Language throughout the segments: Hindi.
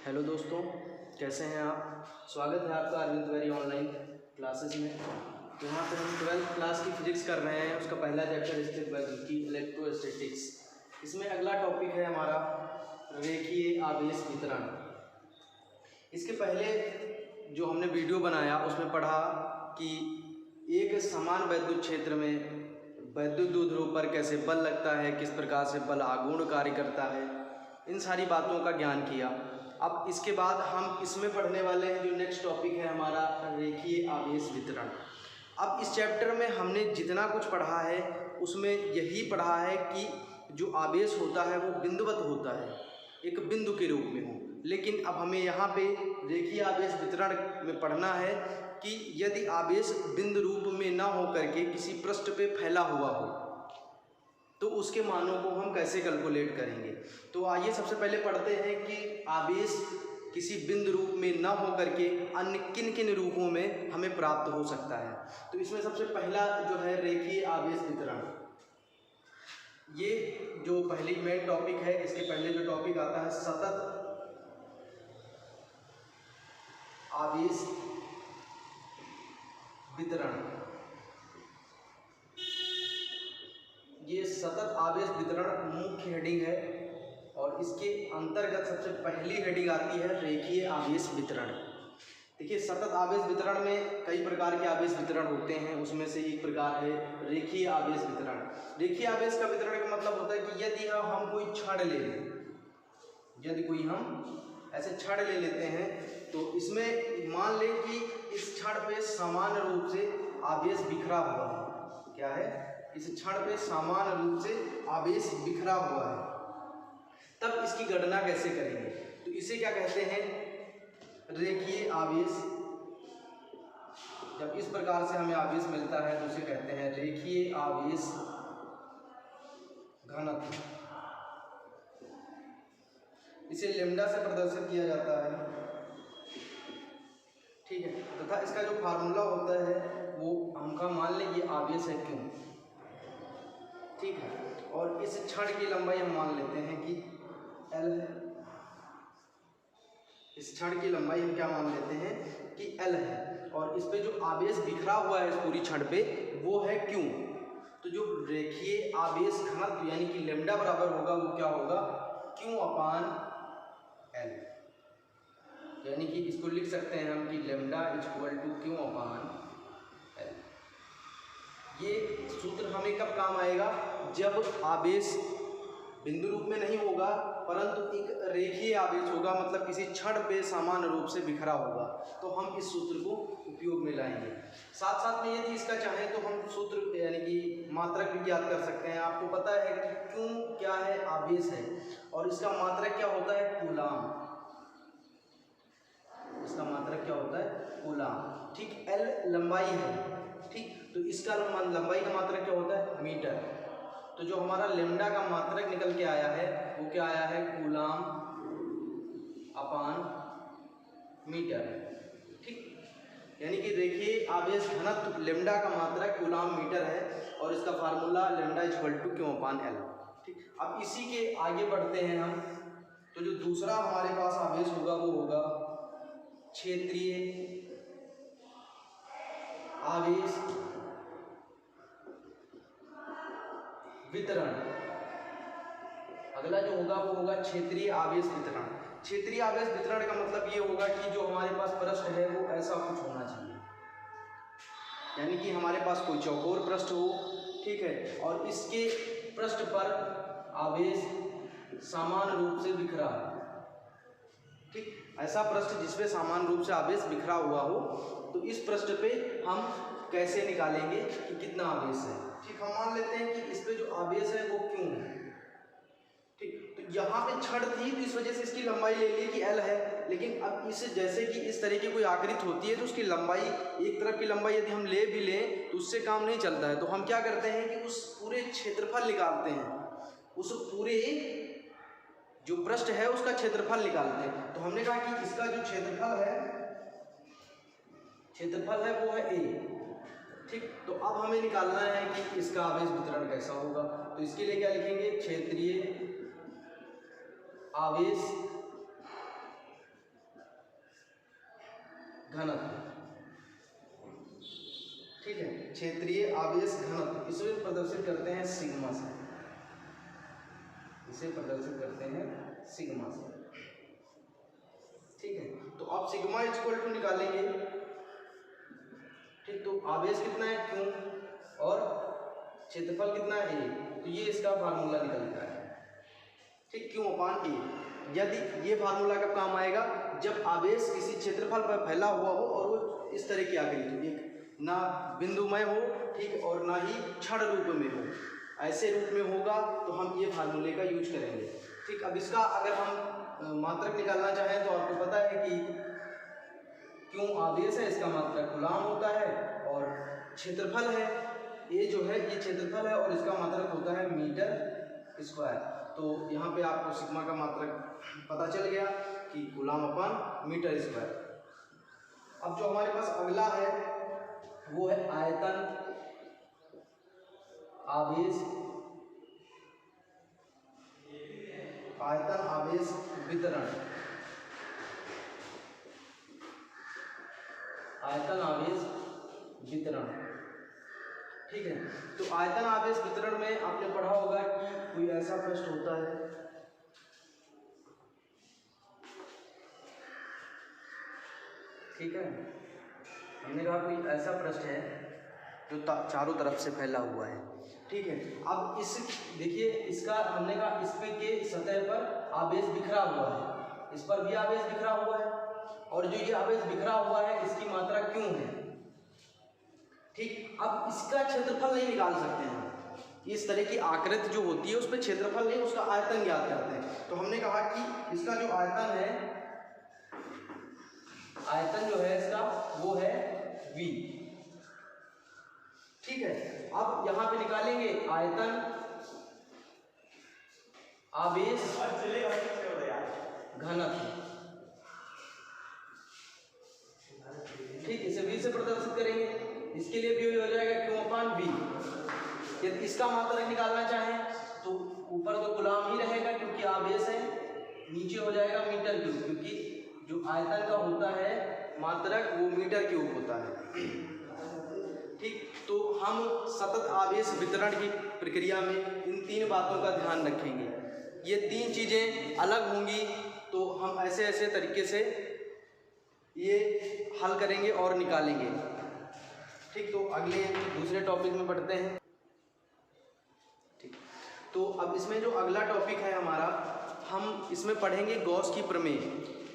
हेलो दोस्तों, कैसे हैं आप। स्वागत है आपका अरविंद तिवारी ऑनलाइन क्लासेस में। तो यहाँ पर हम 12th क्लास की फिजिक्स कर रहे हैं। उसका पहला चैप्टर स्थिर वैद्युत की इलेक्ट्रोस्टैटिक्स। इसमें अगला टॉपिक है हमारा रेखीय आवेश वितरण। इसके पहले जो हमने वीडियो बनाया उसमें पढ़ा कि एक समान वैद्युत क्षेत्र में वैद्युत ध्रुव पर कैसे बल लगता है, किस प्रकार से बल आघूर्ण कार्य करता है, इन सारी बातों का ज्ञान किया। अब इसके बाद हम इसमें पढ़ने वाले हैं जो नेक्स्ट टॉपिक है हमारा रेखीय आवेश वितरण। अब इस चैप्टर में हमने जितना कुछ पढ़ा है उसमें यही पढ़ा है कि जो आवेश होता है वो बिंदुवत होता है, एक बिंदु के रूप में हो। लेकिन अब हमें यहाँ पे रेखीय आवेश वितरण में पढ़ना है कि यदि आवेश बिंदु रूप में ना हो करके किसी पृष्ठ पे फैला हुआ हो तो उसके मानों को हम कैसे कैलकुलेट करेंगे। तो आइए सबसे पहले पढ़ते हैं कि आवेश किसी बिंदु रूप में न हो करके अन्य किन किन रूपों में हमें प्राप्त हो सकता है। तो इसमें सबसे पहला जो है रेखीय आवेश वितरण, ये जो पहली मेन टॉपिक है। इसके पहले जो टॉपिक आता है सतत आवेश वितरण। ये सतत आवेश वितरण मुख्य हेडिंग है और इसके अंतर्गत सबसे पहली हेडिंग आती है रेखीय आवेश वितरण। देखिए, सतत आवेश वितरण में कई प्रकार के आवेश वितरण होते हैं, उसमें से एक प्रकार है रेखीय आवेश वितरण। रेखीय आवेश का वितरण का मतलब होता है कि यदि हम कोई छड़ ले लें, यदि कोई हम ऐसे छड़ ले लेते हैं तो इसमें मान लें कि इस छड़ पे समान रूप से आवेश बिखरा हुआ है। क्या है? इस छड़ पे समान रूप से आवेश बिखरा हुआ है। तब इसकी गणना कैसे करेंगे? तो इसे क्या कहते हैं? रेखीय आवेश। जब इस प्रकार से हमें आवेश मिलता है तो उसे कहते हैं रेखीय आवेश घनत्व। इसे लैम्डा से प्रदर्शित किया जाता है, ठीक है। तथा इसका जो फार्मूला होता है वो हमका मान लें ये आवेश है क्यों, ठीक है। और इस छड़ की लंबाई हम मान लेते हैं कि L है। इस छड़ की लंबाई हम क्या मान लेते हैं कि L है। और इस पे जो आवेश बिखरा हुआ है इस पूरी छड़ पे वो है Q। तो जो रेखीय आवेश घनत्व यानी कि लैम्डा बराबर होगा वो क्या होगा? Q upon L। यानी कि इसको लिख सकते हैं हम कि lambda equal to Q upon L। ये सूत्र हमें कब काम आएगा? जब आवेश बिंदु रूप में नहीं होगा परंतु एक रेखीय आवेश होगा, मतलब किसी छड़ पे समान रूप से बिखरा होगा, तो हम इस सूत्र को उपयोग में लाएंगे। साथ साथ में यदि इसका चाहें तो हम सूत्र यानी कि मात्रक भी ज्ञात कर सकते हैं। आपको पता है कि क्यों क्या है? आवेश है और इसका मात्रक क्या होता है? कूलाम। इसका मात्रक क्या होता है? कूलाम, ठीक। L लंबाई है, ठीक। तो इसका लंबाई का मात्रक क्या होता है? मीटर। तो जो हमारा लैम्डा का मात्रक निकल के आया है वो क्या आया है? कूलाम अपान मीटर, ठीक। यानी कि रेखीय आवेश घनत्व लैम्डा का मात्रक कूलाम मीटर है और इसका formula lambda equal to Q upon L, ठीक। अब इसी के आगे बढ़ते हैं हम। तो जो दूसरा हमारे पास आवेश होगा वो होगा क्षेत्रीय आवेश वितरण। अगला जो होगा वो होगा क्षेत्रीय आवेश वितरण। क्षेत्रीय आवेश वितरण का मतलब ये होगा कि जो हमारे पास पृष्ठ है वो ऐसा कुछ होना चाहिए, यानी कि हमारे पास कोई चौकोर पृष्ठ हो, ठीक है, और इसके पृष्ठ पर आवेश समान रूप से बिखरा हो, ठीक। ऐसा पृष्ठ जिसपे समान रूप से आवेश बिखरा हुआ हो, तो इस पृष्ठ पे हम कैसे निकालेंगे कि कितना आवेश है, ठीक। हम मान लेते हैं कि इस पे जो आवेश है वो क्यों है, ठीक। तो यहाँ पे छड़ थी तो इस वजह से इसकी लंबाई ले ली कि L है। लेकिन अब इस जैसे कि इस तरह की कोई आकृति होती है तो उसकी लंबाई, एक तरफ की लंबाई यदि हम ले भी लें तो उससे काम नहीं चलता है। तो हम क्या करते हैं कि उस पूरे क्षेत्रफल निकालते हैं, उस पूरे जो पृष्ठ है उसका क्षेत्रफल निकालते हैं। तो हमने कहा कि इसका जो क्षेत्रफल है वो है A, ठीक। तो अब हमें निकालना है कि इसका आवेश वितरण कैसा होगा। तो इसके लिए क्या लिखेंगे? क्षेत्रीय आवेश घनत्व, ठीक है, क्षेत्रीय आवेश घनत्व, इसे प्रदर्शित करते हैं सिग्मा से, इसे प्रदर्शित करते हैं सिग्मा से, ठीक है। तो आप सिग्मा इक्वल टू निकालेंगे, ठीक, तो आवेश कितना है क्यू और क्षेत्रफल कितना है ए, तो ये इसका फार्मूला निकलता है, ठीक, क्यू अपान ए। यदि ये फार्मूला कब काम आएगा, जब आवेश किसी क्षेत्रफल पर फैला हुआ हो और वो इस तरह की आकृति हो, एक ना बिंदुमय हो, ठीक, और ना ही क्षण रूप में हो, ऐसे रूप में होगा तो हम ये फार्मूले का यूज करेंगे, ठीक। अब इसका अगर हम मात्रक निकालना चाहें तो आपको पता है कि क्यों आवेश है, इसका मात्रक कूलाम होता है, और क्षेत्रफल है ये जो है ये क्षेत्रफल है और इसका मात्रक होता है मीटर स्क्वायर। तो यहाँ पे आपको सिग्मा का मात्रक पता चल गया कि कूलाम अपान मीटर स्क्वायर। अब जो हमारे पास अगला है वो है आयतन आवेश, आयतन आवेश वितरण, आयतन आवेश वितरण, ठीक है। तो आयतन आवेश वितरण में आपने पढ़ा होगा कि कोई ऐसा पृष्ठ होता है, ठीक है, हमने कहा कोई ऐसा पृष्ठ है जो चारों तरफ से फैला हुआ है, ठीक है। अब इस देखिए इसका हमने कहा इस पे के सतह पर आवेश बिखरा हुआ है, इस पर भी आवेश बिखरा हुआ है, और जो ये आवेश बिखरा हुआ है इसकी मात्रा क्यों है, ठीक। अब इसका क्षेत्रफल नहीं निकाल सकते हैं, इस तरह की आकृति जो होती है उस पर क्षेत्रफल नहीं, उसका आयतन ज्ञात करते हैं। तो हमने कहा कि इसका जो आयतन है, आयतन जो है इसका वो है V, ठीक है। अब यहां पे निकालेंगे आयतन आवेश घनत्व, ठीक, इसे V से प्रदर्शित करेंगे, इसके लिए भी हो जाएगा क्यू अपान V। यदि इसका मात्रक निकालना चाहें तो ऊपर तो गुलाम ही रहेगा क्योंकि आवेश है, नीचे हो जाएगा मीटर क्यूब, क्योंकि जो आयतन का होता है मात्रक वो मीटर क्यूब होता है, ठीक। तो हम सतत आवेश वितरण की प्रक्रिया में इन तीन बातों का ध्यान रखेंगे, ये तीन चीज़ें अलग होंगी तो हम ऐसे ऐसे तरीके से ये हल करेंगे और निकालेंगे, ठीक। तो अगले दूसरे टॉपिक में बढ़ते हैं, ठीक। तो अब इसमें जो अगला टॉपिक है हमारा, हम इसमें पढ़ेंगे गॉस की प्रमेय,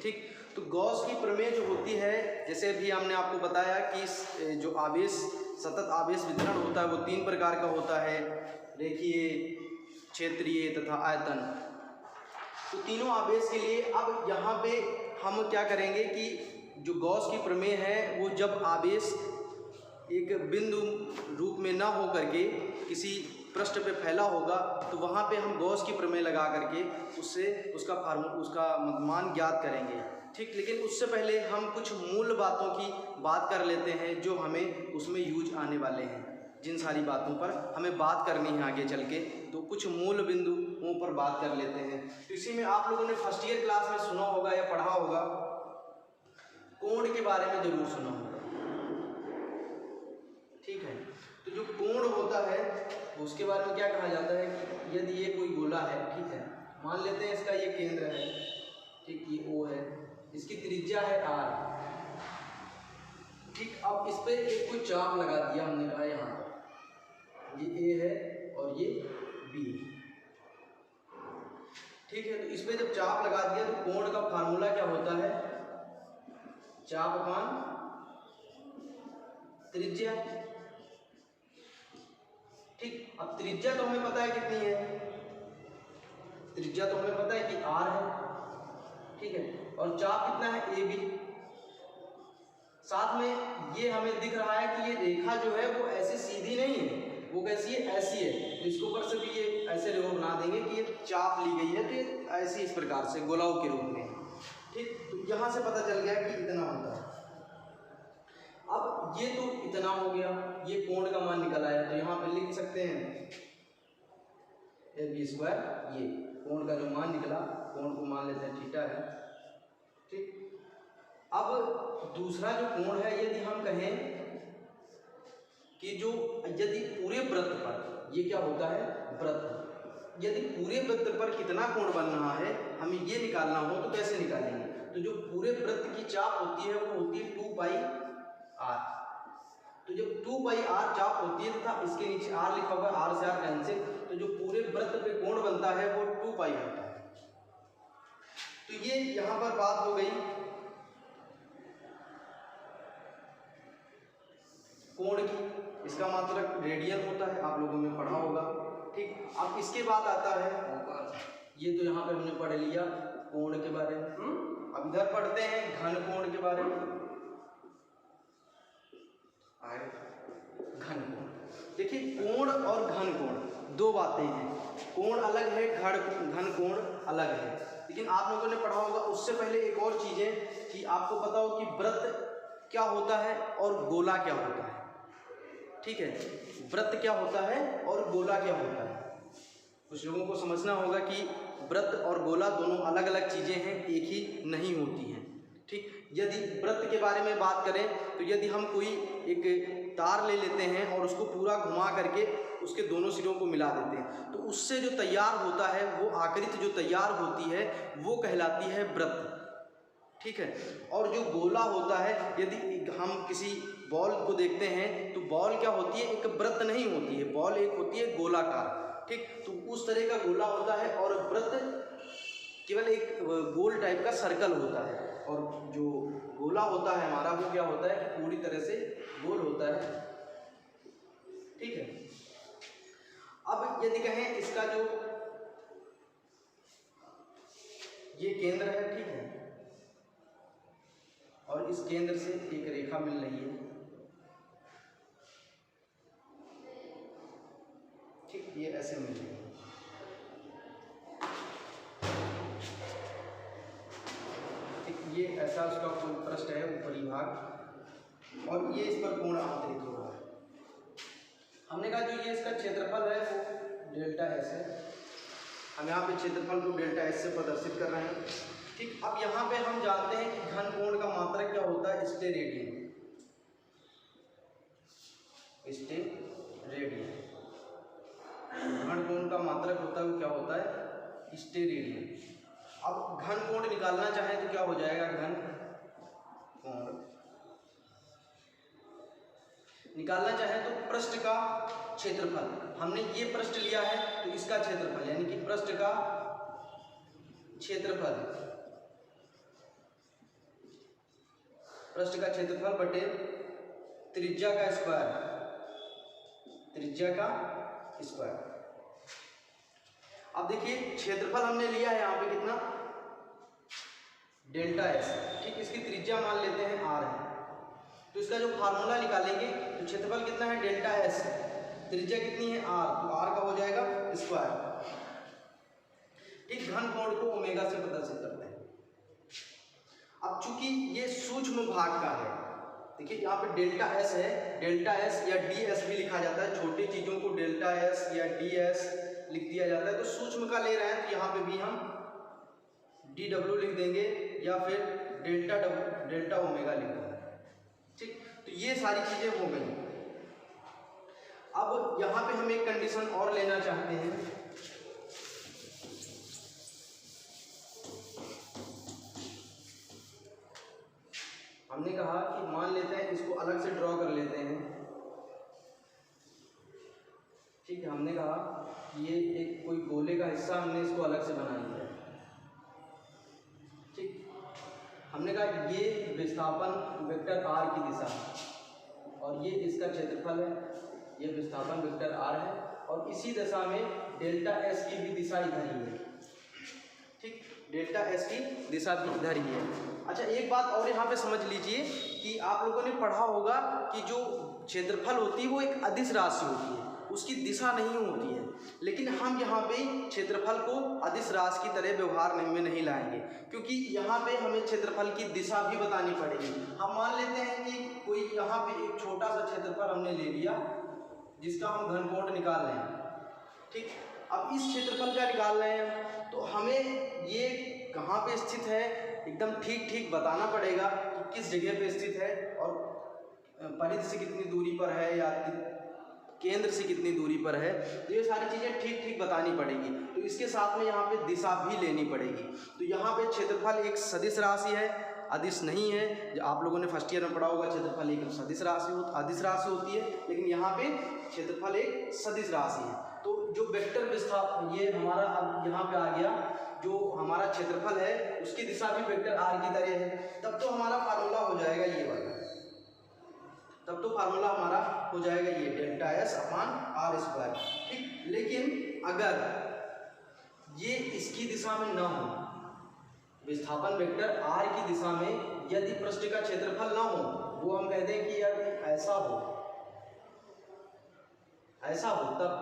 ठीक। तो गॉस की प्रमेय जो होती है, जैसे अभी हमने आपको बताया कि जो आवेश सतत आवेश वितरण होता है वो तीन प्रकार का होता है, रेखीय, क्षेत्रीय तथा आयतन। तो तीनों आवेश के लिए अब यहाँ पे हम क्या करेंगे कि जो गॉस की प्रमेय है वो जब आवेश एक बिंदु रूप में ना हो करके किसी पृष्ठ पे फैला होगा तो वहाँ पे हम गॉस की प्रमेय लगा करके उससे उसका मान ज्ञात करेंगे, ठीक। लेकिन उससे पहले हम कुछ मूल बातों की बात कर लेते हैं जो हमें उसमें यूज आने वाले हैं, जिन सारी बातों पर हमें बात करनी है आगे चल के, तो कुछ मूल बिंदुओं पर बात कर लेते हैं। तो इसी में आप लोगों ने फर्स्ट ईयर क्लास में सुना होगा या पढ़ा होगा, कोण के बारे में जरूर सुना होगा, ठीक है। तो जो कोण होता है उसके बारे में क्या कहा जाता है कि यदि ये कोई गोला है, ठीक है, मान लेते हैं इसका ये केंद्र है, ठीक, ये O है, इसकी त्रिज्या है R, ठीक। अब इस पे एक कोई चाप लगा दिया हमने कहा यहाँ पर, ये A है और ये B, ठीक है। तो इस पे जब चाप लगा दिया तो कोण का फार्मूला क्या होता है, चाप अपान त्रिज्या, ठीक। अब त्रिज्या तो हमें पता है कितनी है, त्रिज्या तो हमें पता है कि R है, ठीक है, और चाप कितना है AB। साथ में ये हमें दिख रहा है कि ये रेखा जो है वो ऐसी सीधी नहीं है, वो कैसी है, ऐसी है। तो इसके ऊपर से भी ये ऐसे लोग बना देंगे कि ये चाप ली गई है, तो ये ऐसी इस प्रकार से गोलाओं के रूप में, ठीक। तो यहाँ से पता चल गया कि इतना होता है। अब ये तो इतना हो गया, ये कोण का मान निकल आया, तो यहाँ पे लिख सकते हैं AB², ये कोण का जो मान निकला, कोण को मान लेते हैं थीटा है, ठीक। अब दूसरा जो कोण है, यदि हम कहें कि जो यदि पूरे वृत्त पर, ये क्या होता है वृत्त, यदि पूरे वृत्त पर कितना कोण बन रहा है हमें ये निकालना हो तो कैसे निकालेंगे? तो जो पूरे वृत्त की चाप होती है वो होती है 2 पाई r। तो जब 2 पाई r चाप होती है तथा इसके नीचे r लिखा होगा, r से r कैंसिल, तो जो पूरे वृत्त पे कोण बनता है वो 2 पाई होता है। तो ये यहाँ पर बात हो गई कोण की, इसका मात्रक रेडियन होता है, आप लोगों ने पढ़ा होगा। ठीक, अब इसके बाद आता है, ये तो यहाँ पे हमने पढ़ लिया कोण के बारे में। अब इधर पढ़ते हैं घन कोण के बारे में। घन कोण, देखिए कोण और घन कोण दो बातें हैं, कोण अलग है, घन कोण अलग है। लेकिन आप लोगों ने पढ़ा होगा उससे पहले एक और चीज़ है कि आपको पता हो कि वृत्त क्या होता है और गोला क्या होता है। ठीक है, वृत्त क्या होता है और गोला क्या होता है। कुछ लोगों को समझना होगा कि वृत्त और गोला दोनों अलग अलग चीज़ें हैं, एक ही नहीं होती हैं। ठीक, यदि वृत्त के बारे में बात करें तो यदि हम कोई एक तार ले लेते हैं और उसको पूरा घुमा करके उसके दोनों सिरों को मिला देते हैं तो उससे जो तैयार होता है, वो आकृति जो तैयार होती है वो कहलाती है वृत्त। ठीक है, और जो गोला होता है, यदि हम किसी बॉल को देखते हैं तो बॉल क्या होती है, एक वृत्त नहीं होती है, बॉल एक होती है गोलाकार। ठीक, तो उस तरह का गोला होता है और वृत्त केवल एक गोल टाइप का सर्कल होता है, और जो गोला होता है हमारा वो क्या होता है, पूरी तरह से गोल होता है। ठीक है, अब यदि कहें इसका जो ये केंद्र है, ठीक है, और इस केंद्र से एक रेखा मिल रही है। ठीक, ये ऐसे मिल रही है। ठीक, ये ऐसा उसका कोई पृष्ठ है, ऊपरी भाग, और ये इस पर कोण आंतरिक हो रहा है। हमने कहा जो ये इसका क्षेत्रफल है वो डेल्टा एस है। हम यहाँ पे क्षेत्रफल को डेल्टा एस से प्रदर्शित कर रहे हैं। ठीक, अब यहाँ पे हम जानते हैं कि घन कोण का मात्रक क्या होता है, स्टेरेडियन। स्टेरेडियन घन कोण का मात्रक होता है वो क्या होता है, स्टेरेडियन। अब घन कोण निकालना चाहें तो क्या हो जाएगा, घन कोण निकालना चाहें तो पृष्ठ का क्षेत्रफल, हमने ये पृष्ठ लिया है तो इसका क्षेत्रफल, यानी कि पृष्ठ का क्षेत्रफल, पृष्ठ का क्षेत्रफल बटे त्रिज्या का स्क्वायर, त्रिज्या का स्क्वायर। अब देखिए क्षेत्रफल हमने लिया है यहाँ पे कितना, डेल्टा एस। ठीक, इसकी त्रिज्या मान लेते हैं r है, तो इसका जो फार्मूला निकालेंगे तो क्षेत्रफल कितना है, डेल्टा एस, त्रिज्या कितनी है r, तो r का हो जाएगा स्क्वायर। ठीक, घन कोण को ओमेगा से प्रदर्शित करते हैं। अब चूंकि ये सूक्ष्म भाग का है, देखिए यहाँ पे डेल्टा एस है, डेल्टा एस या डी एस भी लिखा जाता है, छोटी चीज़ों को डेल्टा एस या डी एस लिख दिया जाता है। तो सूक्ष्म का ले रहे हैं तो यहाँ पे भी हम डी डब्ल्यू लिख देंगे या फिर डेल्टा ओमेगा लिख देंगे। ठीक, तो ये सारी चीज़ें हो गई। अब यहाँ पे हम एक कंडीशन और लेना चाहते हैं, हमने कहा कि मान लेते हैं इसको अलग से ड्रॉ कर लेते हैं। ठीक है, हमने कहा ये एक कोई गोले का हिस्सा हमने इसको अलग से बना लिया। ठीक, हमने कहा ये विस्थापन वेक्टर r की दिशा और ये इसका क्षेत्रफल है, ये विस्थापन वेक्टर r है, और इसी दिशा में डेल्टा एस की भी दिशा इधर ही है। ठीक, डेल्टा एस की दिशा भी इधर ही है। अच्छा, एक बात और यहाँ पे समझ लीजिए कि आप लोगों ने पढ़ा होगा कि जो क्षेत्रफल होती है वो एक अदिश राशि होती है, उसकी दिशा नहीं होती है। लेकिन हम यहाँ पे क्षेत्रफल को अदिश राशि की तरह व्यवहार में नहीं लाएंगे, क्योंकि यहाँ पे हमें क्षेत्रफल की दिशा भी बतानी पड़ेगी। हम मान लेते हैं कि कोई यहाँ पे एक छोटा सा क्षेत्रफल हमने ले लिया जिसका हम घन कोण निकाल रहे हैं। ठीक, अब इस क्षेत्रफल का निकाल रहे हैं तो हमें ये कहाँ पे स्थित है एकदम ठीक ठीक बताना पड़ेगा कि किस जगह पे स्थित है और परिधि से कितनी दूरी पर है या केंद्र से कितनी दूरी पर है। तो ये सारी चीज़ें ठीक ठीक बतानी पड़ेगी। तो इसके साथ में यहाँ पे दिशा भी लेनी पड़ेगी। तो यहाँ पे क्षेत्रफल एक सदिश राशि है, अदिश नहीं है। जो आप लोगों ने फर्स्ट ईयर में पढ़ा होगा क्षेत्रफल एक अदिश राशि होती है, लेकिन यहाँ पे क्षेत्रफल एक सदिश राशि है। तो जो वेक्टर विस्थापन ये हमारा अब यहाँ पे आ गया, जो हमारा क्षेत्रफल है उसकी दिशा भी वेक्टर आर की तरह है। तब तो हमारा फार्मूला हो जाएगा ये वाला, तब तो फार्मूला हमारा हो जाएगा ये delta S upon R square, ठीक। लेकिन अगर ये इसकी दिशा में ना हो, विस्थापन वेक्टर आर की दिशा में यदि पृष्ठ का क्षेत्रफल ना हो, वो हम कहते हैं कि यार ऐसा हो, तब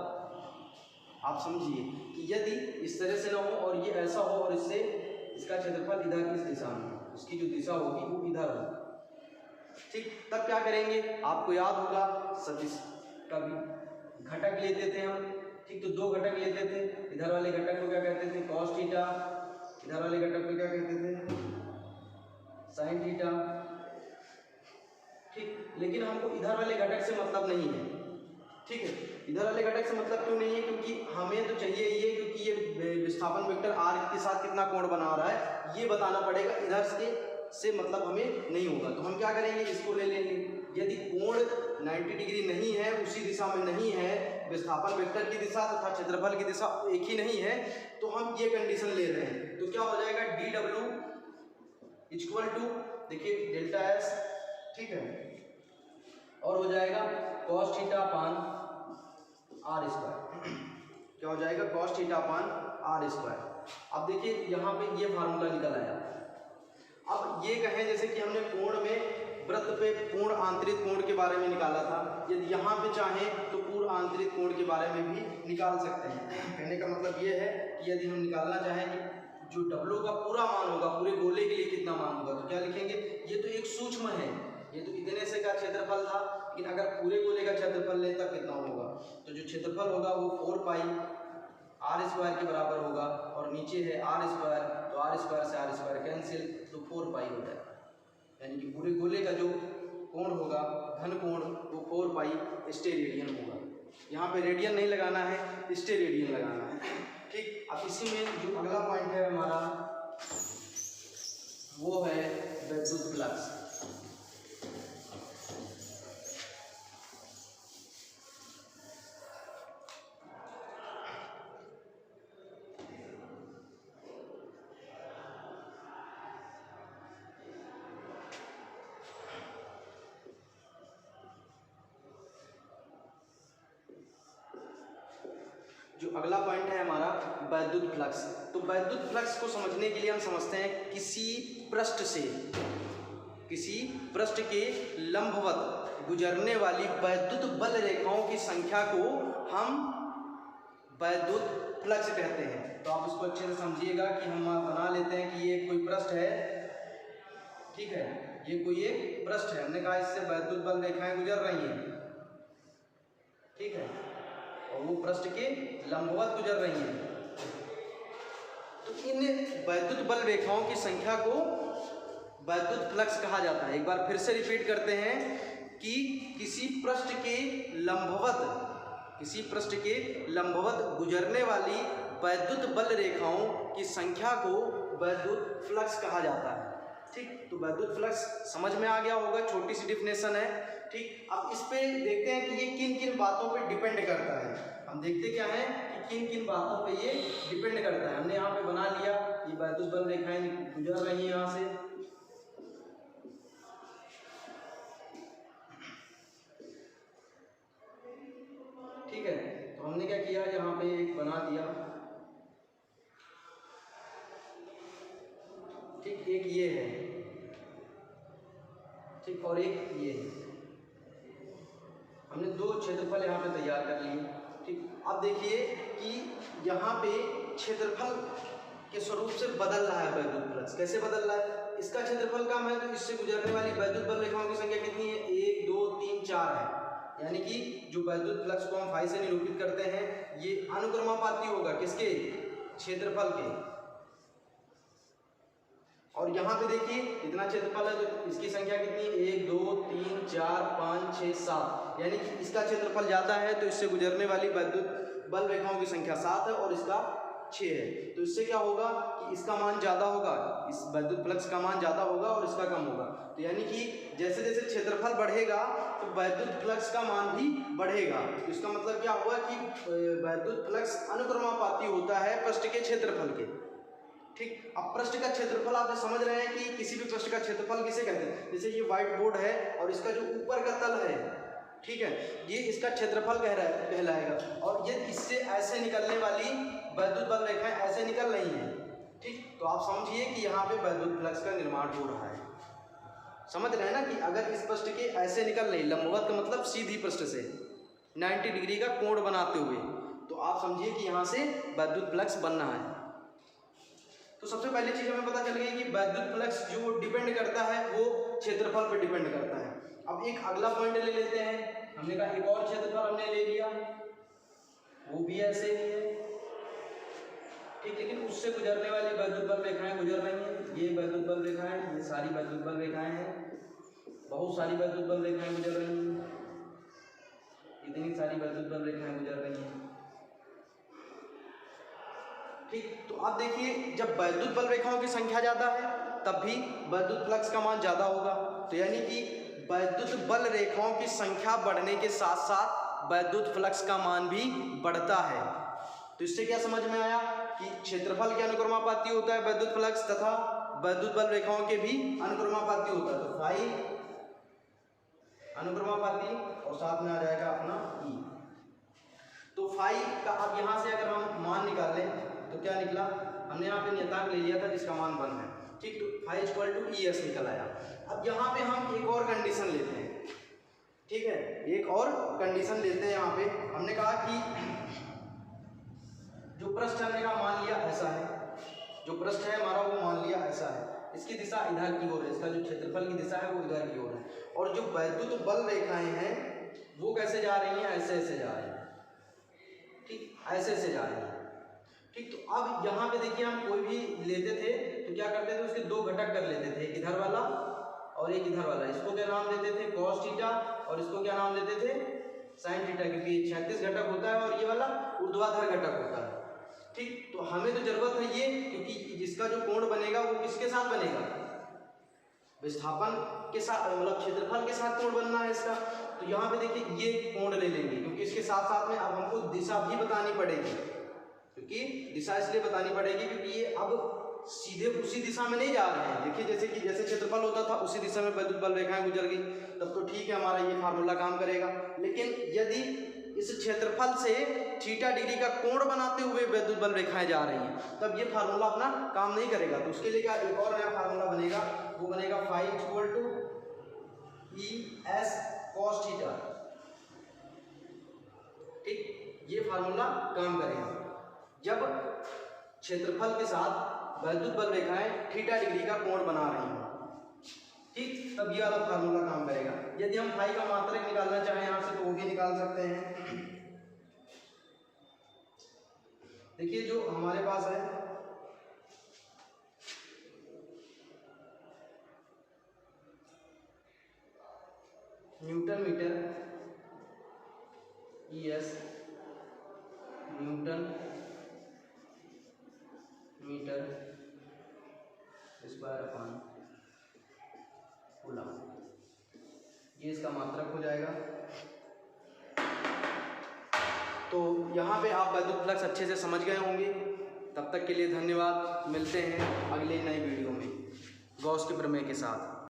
आप समझिए कि यदि इस तरह से ना हो और ये ऐसा हो और इससे इसका क्षेत्रफल इधर किस दिशा में, उसकी जो दिशा होगी वो इधर हो, ठीक। तब क्या करेंगे, आपको याद होगा सदिश का भी घटक लेते थे हम, ठीक। तो दो घटक लेते थे, इधर वाले घटक को क्या कहते थे कॉस थीटा, इधर वाले घटक को क्या कहते थे साइन थीटा, ठीक। लेकिन हमको इधर वाले घटक से मतलब नहीं है, ठीक है। इधर वाले घटक से मतलब क्यों नहीं है, क्योंकि हमें तो चाहिए ये, क्योंकि ये विस्थापन वेक्टर आर के साथ कितना कोण बना रहा है ये बताना पड़ेगा, इधर से मतलब हमें नहीं होगा। तो हम क्या करेंगे, इसको ले लेंगे। यदि कोण 90 डिग्री नहीं है, उसी दिशा में नहीं है, विस्थापन वेक्टर की दिशा तथा क्षेत्रफल की दिशा एक ही नहीं है, तो हम ये कंडीशन ले रहे हैं। तो क्या हो जाएगा डी डब्ल्यू इक्वल टू, देखिए डेल्टा एस, ठीक है, और हो जाएगा cos theta upon R square. क्या हो जाएगा cos theta upon R square. अब देखिए यहाँ पे ये फार्मूला निकल आया। अब ये कहें जैसे कि हमने कोण में वृत्त पे पूर्ण आंतरिक कोण के बारे में निकाला था, यदि यहाँ पे चाहें तो पूर्ण आंतरिक कोण के बारे में भी निकाल सकते हैं। कहने का मतलब ये है कि यदि हम निकालना चाहें कि जो डब्ल्यू का पूरा मान होगा, पूरे गोले के लिए कितना मान होगा, तो क्या लिखेंगे, ये तो एक सूक्ष्म है, ये तो इतने से का क्षेत्रफल था, लेकिन अगर पूरे गोले का क्षेत्रफल लें तब कितना होगा, तो जो क्षेत्रफल होगा वो 4 पाई आर स्क्वायर के बराबर होगा, और नीचे है आर स्क्वायर, तो आर स्क्वायर से आर स्क्वायर कैंसिल, तो 4 पाई हो जाएगा। यानी कि पूरे गोले का जो कोण होगा, घन कोण, वो 4 पाई स्टेरेडियन होगा। यहाँ पे रेडियन नहीं लगाना है, स्टेरेडियन लगाना है, ठीक। अब इसी में जो अगला पॉइंट है हमारा वो है विद्युत फ्लक्स। जो अगला पॉइंट है हमारा वैद्युत फ्लक्स। तो वैद्युत फ्लक्स को समझने के लिए हम समझते हैं किसी पृष्ठ के लंबवत गुजरने वाली वैद्युत बल रेखाओं की संख्या को हम वैद्युत फ्लक्स कहते हैं। तो आप इसको अच्छे से समझिएगा कि हम बना लेते हैं कि ये कोई पृष्ठ है, ठीक है, ये कोई एक पृष्ठ है, हमने कहा इससे वैद्युत बल रेखाएं गुजर रही हैं, ठीक है, और वो पृष्ठ के लंबवत गुजर रही हैं। तो इन वैद्युत बल रेखाओं की संख्या को वैद्युत फ्लक्स कहा जाता है। एक बार फिर से रिपीट करते हैं कि किसी पृष्ठ के लंबवत गुजरने वाली वैद्युत बल रेखाओं की संख्या को वैद्युत फ्लक्स कहा जाता है, ठीक। तो वैद्युत फ्लक्स समझ में आ गया होगा, छोटी सी डिफिनेशन है, ठीक। अब इस पे देखते हैं कि ये किन किन बातों पे डिपेंड करता है। हम देखते क्या है कि किन किन बातों पे ये डिपेंड करता है। हमने यहाँ पे बना लिया, ये वैद्युत बल रेखाएं गुजर रही हैं यहाँ से, ठीक है। तो हमने क्या किया, यहाँ पे एक बना दिया, ठीक, एक ये है, ठीक, और एक ये है। हमने दो क्षेत्रफल यहाँ पे तैयार कर लिए, ठीक। अब देखिए कि यहाँ पे क्षेत्रफल के स्वरूप से बदल रहा है वैद्युत फ्लक्स। कैसे बदल रहा है, इसका क्षेत्रफल कम है तो इससे गुजरने वाली वैद्युत बल रेखाओं की संख्या कितनी है, 1 2 3 4 है। यानी कि जो वैद्युत फ्लक्स को हम फाई से निरूपित करते हैं, ये अनुक्रमानुपाती होगा किसके, क्षेत्रफल के, और यहाँ पे देखिए इतना क्षेत्रफल है तो इसकी संख्या कितनी है, 1 2 3 4 5 6 7, यानी कि इसका क्षेत्रफल ज़्यादा है तो इससे गुजरने वाली वैद्युत बल रेखाओं की संख्या 7 है और इसका 6 है। तो इससे क्या होगा कि इसका मान ज़्यादा होगा, इस वैद्युत फ्लक्स का मान ज़्यादा होगा और इसका कम होगा। तो यानी कि जैसे जैसे क्षेत्रफल बढ़ेगा तो वैद्युत फ्लक्स का मान भी बढ़ेगा। तो इसका मतलब क्या हुआ कि वैद्युत फ्लक्स अनुक्रमानुपाती होता है पृष्ठ के क्षेत्रफल के। ठीक, अब पृष्ठ का क्षेत्रफल आप समझ रहे हैं कि किसी भी पृष्ठ का क्षेत्रफल किसे कहते हैं। जैसे ये व्हाइट बोर्ड है और इसका जो ऊपर का तल है, ठीक है, ये इसका क्षेत्रफल कहलाएगा। और ये इससे ऐसे निकलने वाली वैद्युत बल रेखाएं ऐसे निकल रही हैं। ठीक, तो आप समझिए कि यहाँ पे वैद्युत फ्लक्स का निर्माण हो रहा है। समझ रहे हैं ना कि अगर इस पृष्ठ के ऐसे निकल रही, लंबवत का मतलब सीधी पृष्ठ से 90 डिग्री का कोण बनाते हुए, तो आप समझिए कि यहाँ से वैद्युत फ्लक्स बनना है। तो सबसे पहली चीज हमें पता चल गई कि वैद्युत फ्लक्स जो डिपेंड करता है वो क्षेत्रफल पर डिपेंड करता है। अब एक अगला पॉइंट ले लेते हैं। हमने कहा एक और क्षेत्रफल हमने ले लिया, वो भी ऐसे ही है। ठीक, लेकिन उससे गुजरने वाली वैद्युत बल रेखाएं गुजर रही हैं। ये वैद्युत बल रेखाएं, ये सारी वैद्युत बल रेखाएं हैं, बहुत सारी वैद्युत बल रेखाएं गुजर रही हैं, इतनी सारी वैद्युत बल रेखाएं गुजर रही हैं। ठीक, तो अब देखिए जब वैद्युत बल रेखाओं की संख्या ज़्यादा है तब भी वैद्युत फ्लक्स का मान ज़्यादा होगा। तो यानी कि वैद्युत बल रेखाओं की संख्या बढ़ने के साथ साथ वैद्युत फ्लक्स का मान भी बढ़ता है। तो इससे क्या समझ में आया कि क्षेत्रफल के अनुक्रमानुपाती होता है वैद्युत फ्लक्स तथा वैद्युत बल रेखाओं के भी अनुक्रमानुपाती होता है। तो फाई अनुक्रमानुपाती और साथ में आ जाएगा अपना ई। तो फाई का अब यहाँ से अगर हम मान निकाल लें तो क्या निकला, हमने यहाँ पे नियतांक ले लिया था जिसका मान 1 है। ठीक, तो phi equal to E S निकल आया। अब यहाँ पे हम एक और कंडीशन लेते हैं। ठीक है, एक और कंडीशन लेते हैं। यहाँ पे हमने कहा कि जो पृष्ठ हमने कहा मान लिया ऐसा है, जो पृष्ठ है हमारा वो मान लिया ऐसा है, इसकी दिशा इधर की ओर है, इसका जो क्षेत्रफल की दिशा है वो इधर की ओर है, और जो वैद्युत बल रेखाएं हैं वो कैसे जा रही हैं, ऐसे ऐसे जा रही हैं। ठीक, ऐसे ऐसे जा रही हैं। ठीक, तो अब यहाँ पे देखिए हम कोई भी लेते थे तो क्या करते थे, उसके 2 घटक कर लेते थे, एक इधर वाला और एक इधर वाला। इसको क्या नाम देते थे, कॉस थीटा, और इसको क्या नाम देते थे, साइन थीटा, क्योंकि 36 घटक होता है और ये वाला ऊर्ध्वाधर घटक होता है। ठीक, तो हमें तो जरूरत है ये, क्योंकि जिसका जो कोण बनेगा वो किसके साथ बनेगा, विस्थापन के साथ, मतलब क्षेत्रफल के साथ कोण बनना है इसका। तो यहाँ पे देखिए ये कोण ले लेंगे, क्योंकि इसके साथ साथ में अब हमको दिशा भी बतानी पड़ेगी, क्योंकि दिशा इसलिए बतानी पड़ेगी क्योंकि ये अब सीधे उसी दिशा में नहीं जा रहे हैं। देखिए जैसे क्षेत्रफल होता था उसी दिशा में वैद्युत बल रेखाएं गुजर गई, तब तो ठीक है, हमारा ये फार्मूला काम करेगा। लेकिन यदि इस क्षेत्रफल से थीटा डिग्री का कोण बनाते हुए वैद्युत बल रेखाएं जा रही हैं तब ये फार्मूला अपना काम नहीं करेगा। तो उसके लिए क्या एक और नया फार्मूला बनेगा, वो बनेगा phi equal to E S cos theta. ठीक, ये फार्मूला काम करेगा जब क्षेत्रफल के साथ वैद्युत बल रेखाएं थीटा डिग्री का कोण बना रही हैं। ठीक, तब ये वाला फार्मूला काम करेगा। यदि हम फाई का मात्रक निकालना चाहें यहाँ से तो वो भी निकाल सकते हैं। देखिए जो हमारे पास है newton metre E S, newton metre square upon coulomb, ये इसका मात्रक हो जाएगा। तो यहाँ पे आप वैद्युत फ्लक्स अच्छे से समझ गए होंगे। तब तक के लिए धन्यवाद, मिलते हैं अगले नई वीडियो में गॉस के प्रमेय के साथ।